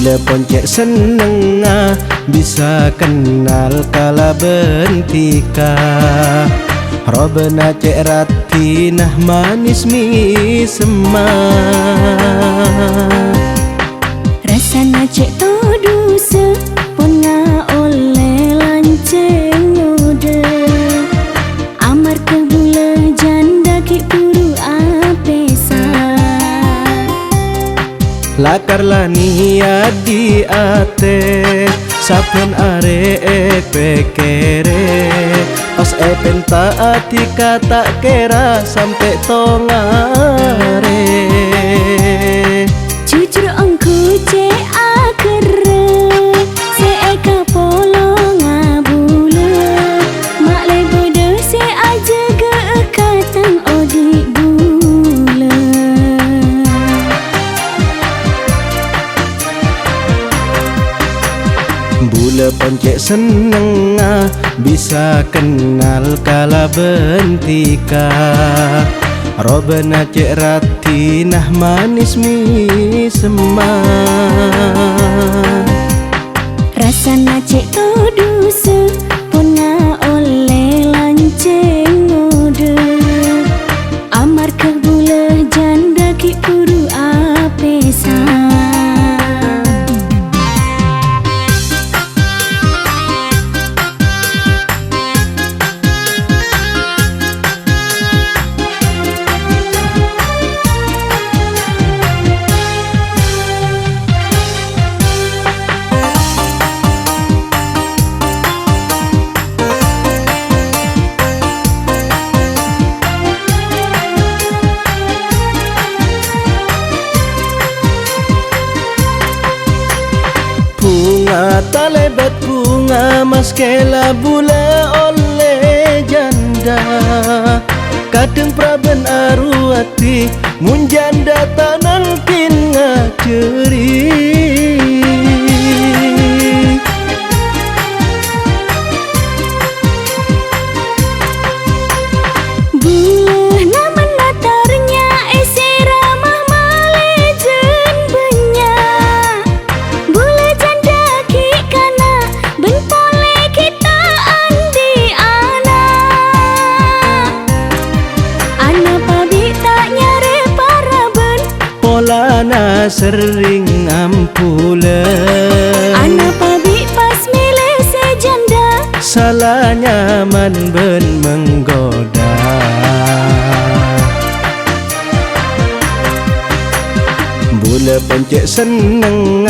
Bule poncek seneng bisa kenal kala bentika. Robena cek rati nah manis mi semak. Rasana cek todu sepona oleh lanceng ngode. Amar ke bule janda ki puru apesa. Lakar lani adi ate saben are pekere. Pas pentaati kata kera sampai tongare. Jujur engku cek akere seeka polong abule. Mak le bodo se aja ke katang odik bule. Bule poncek seneng bisa kenal kala bentika. Robena cek rati nah manis mi semak. Rasana cek todu sepona oleh lanceng ngode. Amar ke bule janda ki puru apesa. Bunga talebat bunga mas kela bule oleh janda. Kadang praben aruati mun janda tanangkin ngaceri. Bule nama natarnya esera mah malejen benya. Bule janda ki kana bentole kita andi anak. Anak pabi tak nyare paraben Polana sering ampule. anak pabi pas milih sejanda. Salah nyaman ben menggoda. Bule poncek seneng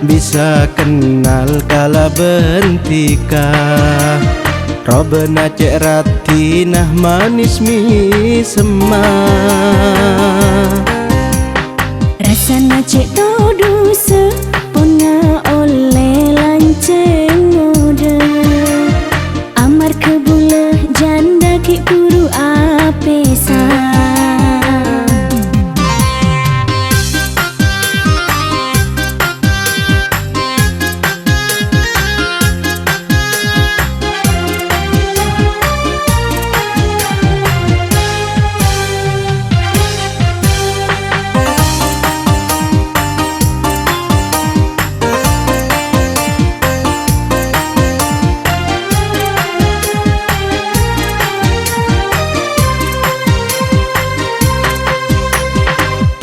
bisa kenal kala bentika. Robena cek rati nah manis mi semak. Rasana cek todu sepona oleh lanceng ngode. Amar ke bule janda ki puru apesa.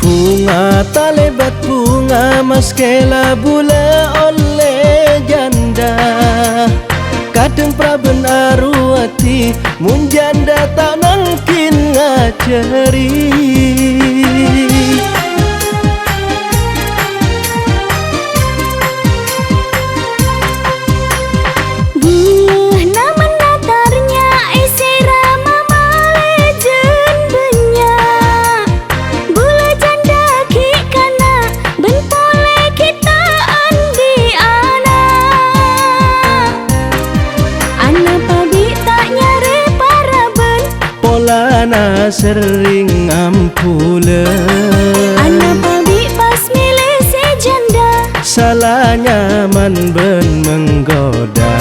Bunga talebat bunga mas kela bule oleh janda. Kadang praben aruati mun janda tak nangkin ngaceri. Bule nama natarnya esera mah malejen benya. Bule janda ki kana bentole kita andi anak. Anak pabi tak nyare paraben Polana sering ampule. anak pabi pas milih sejanda. Salah nyaman ben menggoda.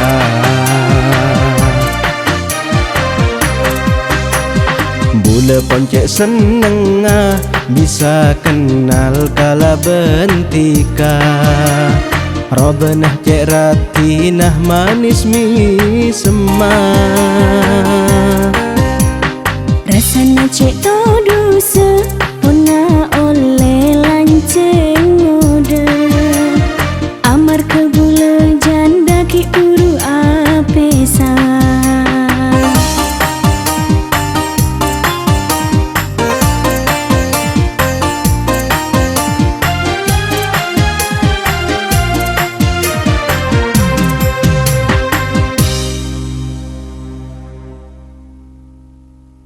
Bula poncek seneng bisa kenal kala bentika. Robenah cek ratinah manis mi semah. Rasana cek to dusa